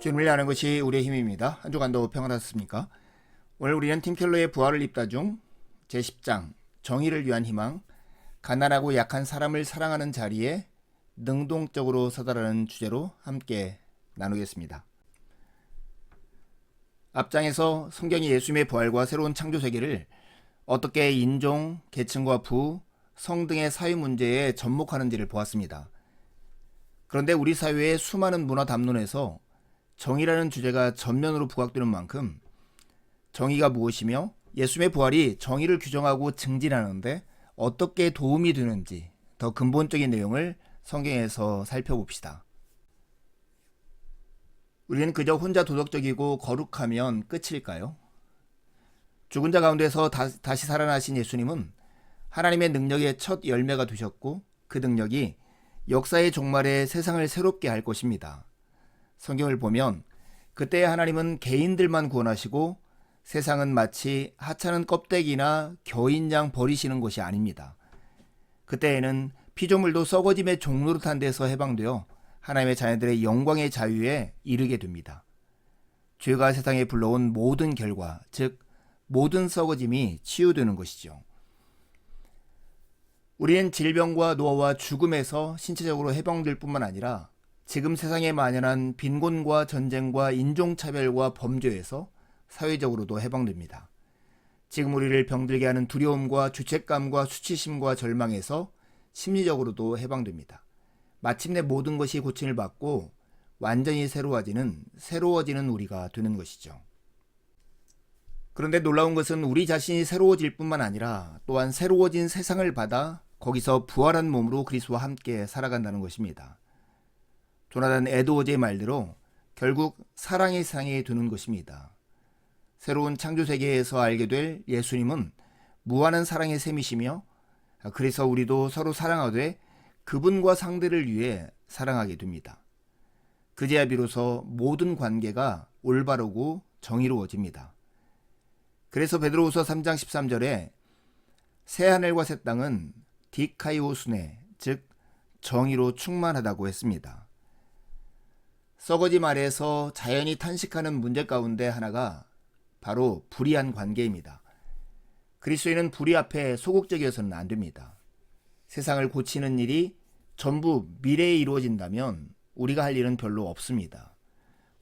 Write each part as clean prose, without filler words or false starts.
주님을 아는 것이 우리의 힘입니다. 한 주간도 평안하셨습니까? 오늘 우리는 팀켈러의 부활을 입다 중 제10장 정의를 위한 희망, 가난하고 약한 사람을 사랑하는 자리에 능동적으로 서다라는 주제로 함께 나누겠습니다. 앞장에서 성경이 예수님의 부활과 새로운 창조 세계를 어떻게 인종, 계층과 부, 성 등의 사회 문제에 접목하는지를 보았습니다. 그런데 우리 사회의 수많은 문화 담론에서 정의라는 주제가 전면으로 부각되는 만큼 정의가 무엇이며 예수님의 부활이 정의를 규정하고 증진하는데 어떻게 도움이 되는지 더 근본적인 내용을 성경에서 살펴봅시다. 우리는 그저 혼자 도덕적이고 거룩하면 끝일까요? 죽은 자 가운데서 다시 살아나신 예수님은 하나님의 능력의 첫 열매가 되셨고 그 능력이 역사의 종말에 세상을 새롭게 할 것입니다. 성경을 보면 그때 하나님은 개인들만 구원하시고 세상은 마치 하찮은 껍데기나 겨인 양 버리시는 것이 아닙니다. 그때에는 피조물도 썩어짐의 종노릇한 데서 해방되어 하나님의 자녀들의 영광의 자유에 이르게 됩니다. 죄가 세상에 불러온 모든 결과, 즉 모든 썩어짐이 치유되는 것이죠. 우리는 질병과 노화와 죽음에서 신체적으로 해방될 뿐만 아니라 지금 세상에 만연한 빈곤과 전쟁과 인종차별과 범죄에서 사회적으로도 해방됩니다. 지금 우리를 병들게 하는 두려움과 죄책감과 수치심과 절망에서 심리적으로도 해방됩니다. 마침내 모든 것이 고침을 받고 완전히 새로워지는 우리가 되는 것이죠. 그런데 놀라운 것은 우리 자신이 새로워질 뿐만 아니라 또한 새로워진 세상을 받아 거기서 부활한 몸으로 그리스도와 함께 살아간다는 것입니다. 조나단 에드워즈의 말대로 결국 사랑의 세상에 두는 것입니다. 새로운 창조 세계에서 알게 될 예수님은 무한한 사랑의 셈이시며 그래서 우리도 서로 사랑하되 그분과 상대를 위해 사랑하게 됩니다. 그제야 비로소 모든 관계가 올바르고 정의로워집니다. 그래서 베드로후서 3장 13절에 새 하늘과 새 땅은 디카이오스네, 즉 정의로 충만하다고 했습니다. 썩어짐 아래에서 자연이 탄식하는 문제 가운데 하나가 바로 불의한 관계입니다. 그리스도인은 불의 앞에 소극적이어서는 안 됩니다. 세상을 고치는 일이 전부 미래에 이루어진다면 우리가 할 일은 별로 없습니다.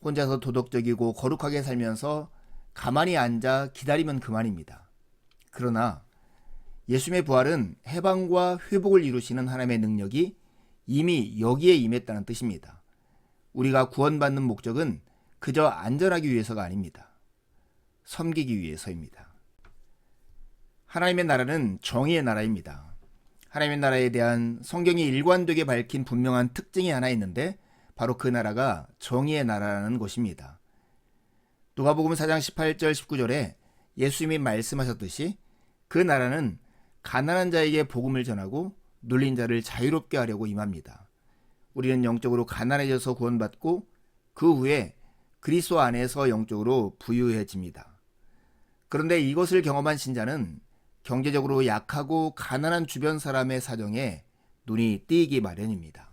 혼자서 도덕적이고 거룩하게 살면서 가만히 앉아 기다리면 그만입니다. 그러나 예수님의 부활은 해방과 회복을 이루시는 하나님의 능력이 이미 여기에 임했다는 뜻입니다. 우리가 구원받는 목적은 그저 안전하기 위해서가 아닙니다. 섬기기 위해서입니다. 하나님의 나라는 정의의 나라입니다. 하나님의 나라에 대한 성경이 일관되게 밝힌 분명한 특징이 하나 있는데 바로 그 나라가 정의의 나라라는 것입니다. 누가복음 4장 18절 19절에 예수님이 말씀하셨듯이 그 나라는 가난한 자에게 복음을 전하고 눌린 자를 자유롭게 하려고 임합니다. 우리는 영적으로 가난해져서 구원받고 그 후에 그리스도 안에서 영적으로 부유해집니다. 그런데 이것을 경험한 신자는 경제적으로 약하고 가난한 주변 사람의 사정에 눈이 띄기 마련입니다.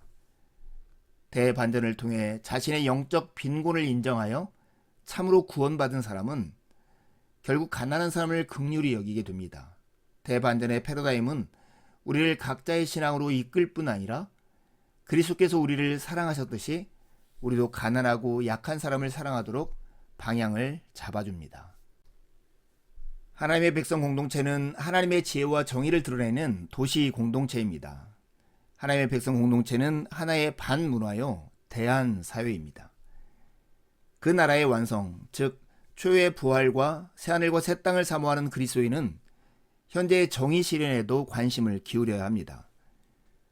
대반전을 통해 자신의 영적 빈곤을 인정하여 참으로 구원받은 사람은 결국 가난한 사람을 긍휼히 여기게 됩니다. 대반전의 패러다임은 우리를 각자의 신앙으로 이끌 뿐 아니라 그리스도께서 우리를 사랑하셨듯이 우리도 가난하고 약한 사람을 사랑하도록 방향을 잡아줍니다. 하나님의 백성 공동체는 하나님의 지혜와 정의를 드러내는 도시 공동체입니다. 하나님의 백성 공동체는 하나의 반문화요, 대한사회입니다. 그 나라의 완성, 즉 초유의 부활과 새하늘과 새 땅을 사모하는 그리스도인은 현재의 정의 실현에도 관심을 기울여야 합니다.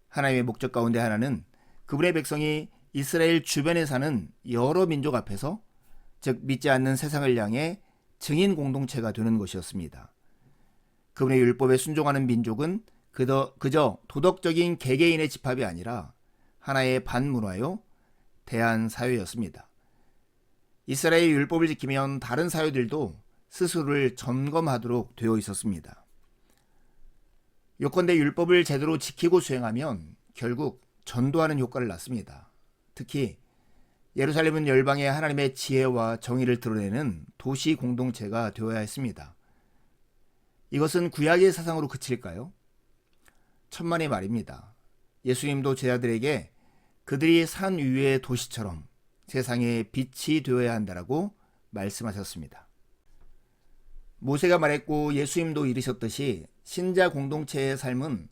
하나님의 목적 가운데 하나는 그분의 백성이 이스라엘 주변에 사는 여러 민족 앞에서, 즉 믿지 않는 세상을 향해 증인 공동체가 되는 것이었습니다. 그분의 율법에 순종하는 민족은 그저 도덕적인 개개인의 집합이 아니라 하나의 반문화요, 대한사회였습니다. 이스라엘의 율법을 지키면 다른 사회들도 스스로를 점검하도록 되어 있었습니다. 요컨대 율법을 제대로 지키고 수행하면 결국 전도하는 효과를 낳습니다. 특히 예루살렘은 열방의 하나님의 지혜와 정의를 드러내는 도시 공동체가 되어야 했습니다. 이것은 구약의 사상으로 그칠까요? 천만의 말입니다. 예수님도 제자들에게 그들이 산 위의 도시처럼 세상의 빛이 되어야 한다라고 말씀하셨습니다. 모세가 말했고 예수님도 이르셨듯이 신자 공동체의 삶은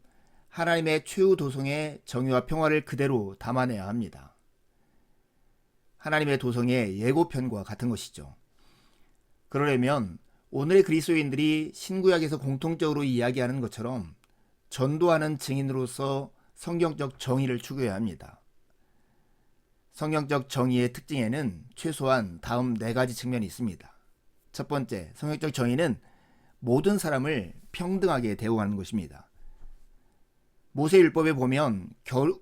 하나님의 최후 도성의 정의와 평화를 그대로 담아내야 합니다. 하나님의 도성의 예고편과 같은 것이죠. 그러려면 오늘의 그리스도인들이 신구약에서 공통적으로 이야기하는 것처럼 전도하는 증인으로서 성경적 정의를 추구해야 합니다. 성경적 정의의 특징에는 최소한 다음 4가지 측면이 있습니다. 첫 번째, 성경적 정의는 모든 사람을 평등하게 대우하는 것입니다. 모세율법에 보면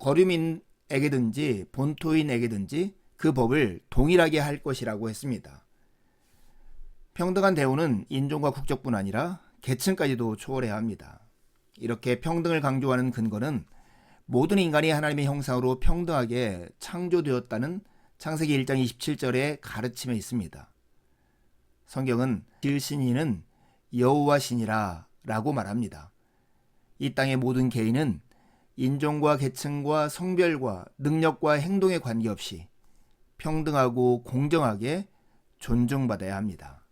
거류민에게든지 본토인에게든지 그 법을 동일하게 할 것이라고 했습니다. 평등한 대우는 인종과 국적뿐 아니라 계층까지도 초월해야 합니다. 이렇게 평등을 강조하는 근거는 모든 인간이 하나님의 형상으로 평등하게 창조되었다는 창세기 1장 27절의 가르침에 있습니다. 성경은 질신이는 여호와시니라 라고 말합니다. 이 땅의 모든 개인은 인종과 계층과 성별과 능력과 행동에 관계없이 평등하고 공정하게 존중받아야 합니다.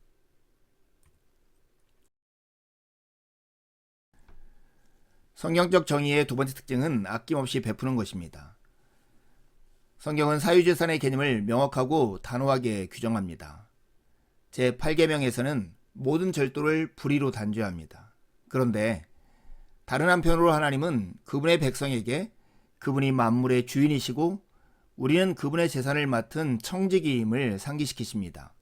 성경적 정의의 두 번째 특징은 아낌없이 베푸는 것입니다. 성경은 사유재산의 개념을 명확하고 단호하게 규정합니다. 제8계명에서는 모든 절도를 불의로 단죄합니다. 그런데 다른 한편으로 하나님은 그분의 백성에게 그분이 만물의 주인이시고 우리는 그분의 재산을 맡은 청지기임을 상기시키십니다.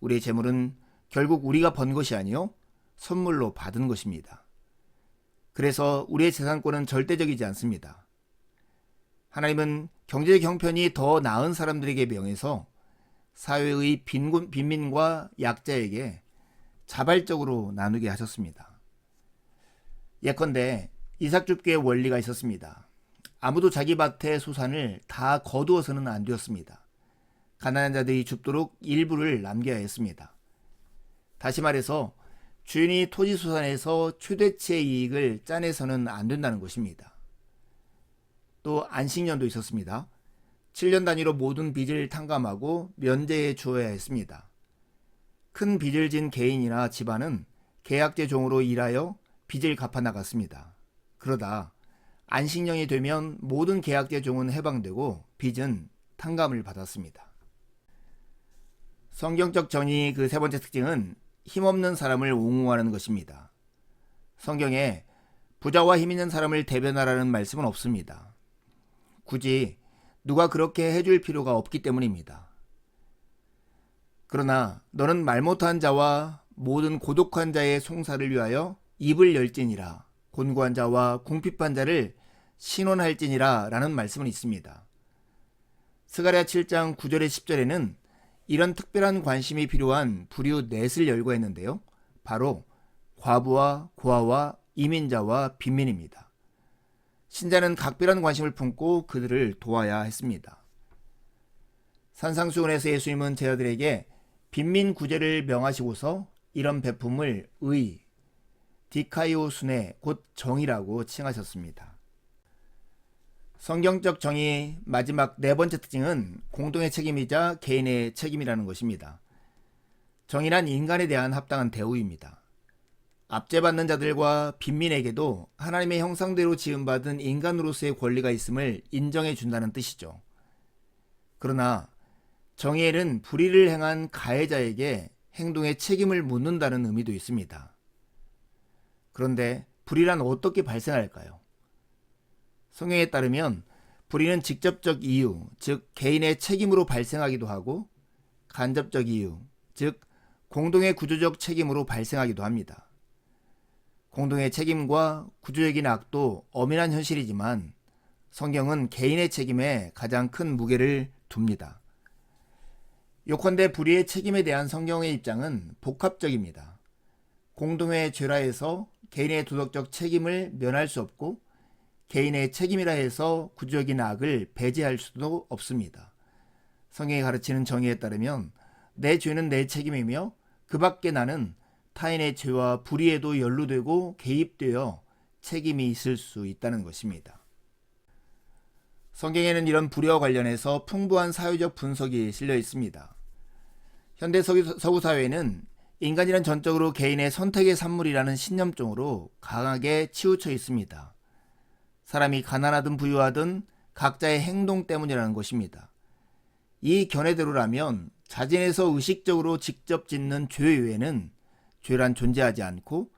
우리의 재물은 결국 우리가 번 것이 아니요 선물로 받은 것입니다. 그래서 우리의 재산권은 절대적이지 않습니다. 하나님은 경제적 형편이 더 나은 사람들에게 명해서 사회의 빈민과 약자에게 자발적으로 나누게 하셨습니다. 예컨대 이삭줍기의 원리가 있었습니다. 아무도 자기 밭의 소산을 다 거두어서는 안 되었습니다. 가난한 자들이 줍도록 일부를 남겨야 했습니다. 다시 말해서 주인이 토지 소산에서 최대치의 이익을 짜내서는 안 된다는 것입니다. 또 안식년도 있었습니다. 7년 단위로 모든 빚을 탕감하고 면제해 주어야 했습니다. 큰 빚을 진 개인이나 집안은 계약제 종으로 일하여 빚을 갚아 나갔습니다. 그러다 안식년이 되면 모든 계약제 종은 해방되고 빚은 탕감을 받았습니다. 성경적 정의 그 세 번째 특징은 힘없는 사람을 옹호하는 것입니다. 성경에 부자와 힘 있는 사람을 대변하라는 말씀은 없습니다. 굳이 누가 그렇게 해줄 필요가 없기 때문입니다. 그러나 너는 말 못한 자와 모든 고독한 자의 송사를 위하여 입을 열지니라, 곤고한 자와 궁핍한 자를 신원할지니라 라는 말씀은 있습니다. 스가랴 7장 9절에 10절에는 이런 특별한 관심이 필요한 불유 넷을 열거했는데요. 바로 과부와 고아와 이민자와 빈민입니다. 신자는 각별한 관심을 품고 그들을 도와야 했습니다. 산상수훈에서 예수님은 제자들에게 빈민 구제를 명하시고서 이런 베품을 의, 디카이오순에 곧 정의라고 칭하셨습니다. 성경적 정의 마지막 네 번째 특징은 공동의 책임이자 개인의 책임이라는 것입니다. 정의란 인간에 대한 합당한 대우입니다. 압제받는 자들과 빈민에게도 하나님의 형상대로 지음받은 인간으로서의 권리가 있음을 인정해 준다는 뜻이죠. 그러나 정의에는 불의를 행한 가해자에게 행동의 책임을 묻는다는 의미도 있습니다. 그런데 불의란 어떻게 발생할까요? 성경에 따르면 불의는 직접적 이유, 즉 개인의 책임으로 발생하기도 하고 간접적 이유, 즉 공동의 구조적 책임으로 발생하기도 합니다. 공동의 책임과 구조적인 악도 엄연한 현실이지만 성경은 개인의 책임에 가장 큰 무게를 둡니다. 요컨대 불의의 책임에 대한 성경의 입장은 복합적입니다. 공동의 죄라 해서 개인의 도덕적 책임을 면할 수 없고 개인의 책임이라 해서 구조적인 악을 배제할 수도 없습니다. 성경이 가르치는 정의에 따르면 내 죄는 내 책임이며 그 밖에 나는 타인의 죄와 불의에도 연루되고 개입되어 책임이 있을 수 있다는 것입니다. 성경에는 이런 불의와 관련해서 풍부한 사회적 분석이 실려 있습니다. 현대 서구 사회는 인간이란 전적으로 개인의 선택의 산물이라는 신념종으로 강하게 치우쳐 있습니다. 사람이 가난하든 부유하든 각자의 행동 때문이라는 것입니다. 이 견해대로라면 자진해서 의식적으로 직접 짓는 죄 외에는 죄란 존재하지 않고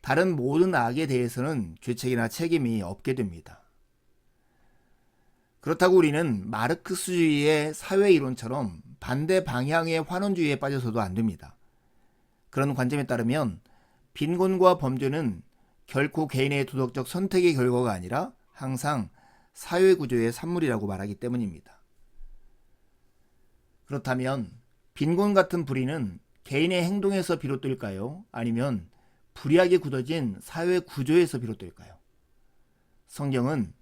다른 모든 악에 대해서는 죄책이나 책임이 없게 됩니다. 그렇다고 우리는 마르크스주의의 사회이론처럼 반대 방향의 환원주의에 빠져서도 안 됩니다. 그런 관점에 따르면 빈곤과 범죄는 결코 개인의 도덕적 선택의 결과가 아니라 항상 사회구조의 산물이라고 말하기 때문입니다. 그렇다면 빈곤 같은 불의는 개인의 행동에서 비롯될까요? 아니면 불이하게 굳어진 사회 구조에서 비롯될까요? 성경은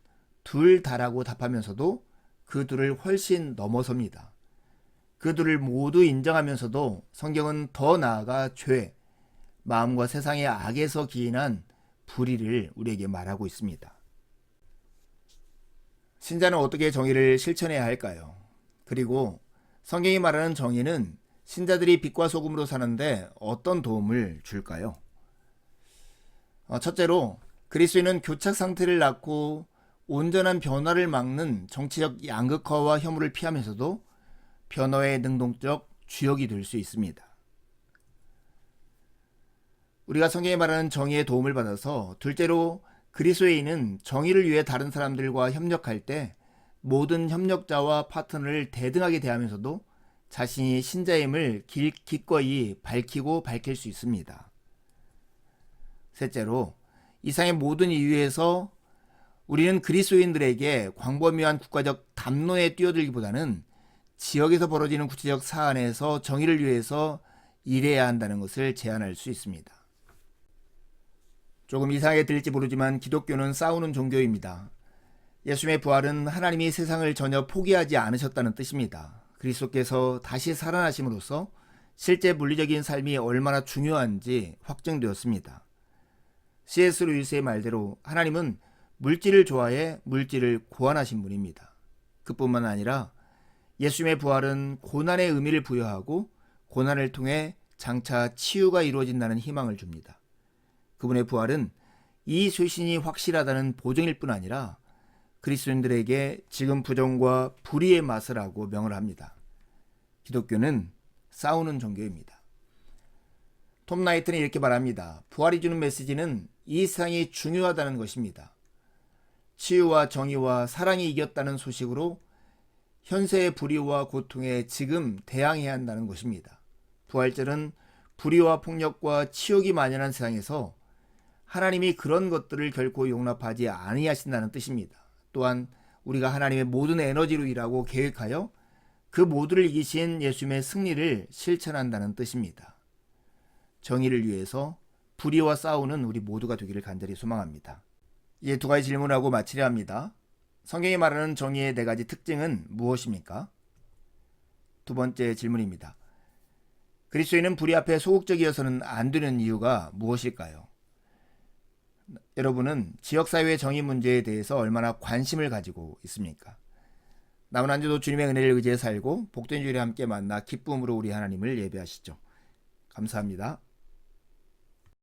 둘 다라고 답하면서도 그 둘을 훨씬 넘어섭니다. 그 둘을 모두 인정하면서도 성경은 더 나아가 죄, 마음과 세상의 악에서 기인한 불의를 우리에게 말하고 있습니다. 신자는 어떻게 정의를 실천해야 할까요? 그리고 성경이 말하는 정의는 신자들이 빛과 소금으로 사는데 어떤 도움을 줄까요? 첫째로 그리스도인은 교착 상태를 낳고 온전한 변화를 막는 정치적 양극화와 혐오를 피하면서도 변화의 능동적 주역이 될 수 있습니다. 우리가 성경에 말하는 정의의 도움을 받아서 둘째로 그리스도인은 정의를 위해 다른 사람들과 협력할 때 모든 협력자와 파트너를 대등하게 대하면서도 자신이 신자임을 기꺼이 밝히고 밝힐 수 있습니다. 셋째로 이상의 모든 이유에서 우리는 그리스도인들에게 광범위한 국가적 담론에 뛰어들기보다는 지역에서 벌어지는 구체적 사안에서 정의를 위해서 일해야 한다는 것을 제안할 수 있습니다. 조금 이상하게 들릴지 모르지만 기독교는 싸우는 종교입니다. 예수님의 부활은 하나님이 세상을 전혀 포기하지 않으셨다는 뜻입니다. 그리스도께서 다시 살아나심으로써 실제 물리적인 삶이 얼마나 중요한지 확증되었습니다. C.S. 루이스의 말대로 하나님은 물질을 좋아해 물질을 고안하신 분입니다. 그뿐만 아니라 예수님의 부활은 고난의 의미를 부여하고 고난을 통해 장차 치유가 이루어진다는 희망을 줍니다. 그분의 부활은 이 쇄신이 확실하다는 보증일 뿐 아니라 그리스도인들에게 지금 부정과 불의의 맛을 하고 명을 합니다. 기독교는 싸우는 종교입니다. 톰 나이트는 이렇게 말합니다. 부활이 주는 메시지는 이 세상이 중요하다는 것입니다. 치유와 정의와 사랑이 이겼다는 소식으로 현세의 불의와 고통에 지금 대항해야 한다는 것입니다. 부활절은 불의와 폭력과 치욕이 만연한 세상에서 하나님이 그런 것들을 결코 용납하지 아니하신다는 뜻입니다. 또한 우리가 하나님의 모든 에너지로 일하고 계획하여 그 모두를 이기신 예수님의 승리를 실천한다는 뜻입니다. 정의를 위해서 불의와 싸우는 우리 모두가 되기를 간절히 소망합니다. 이제 두 가지 질문하고 마치려 합니다. 성경이 말하는 정의의 네 가지 특징은 무엇입니까? 두 번째 질문입니다. 그리스도인은 불의 앞에 소극적이어서는 안 되는 이유가 무엇일까요? 여러분은 지역사회의 정의 문제에 대해서 얼마나 관심을 가지고 있습니까? 남은 한 주도 주님의 은혜를 의지해 살고 복된 주일에 함께 만나 기쁨으로 우리 하나님을 예배하시죠. 감사합니다.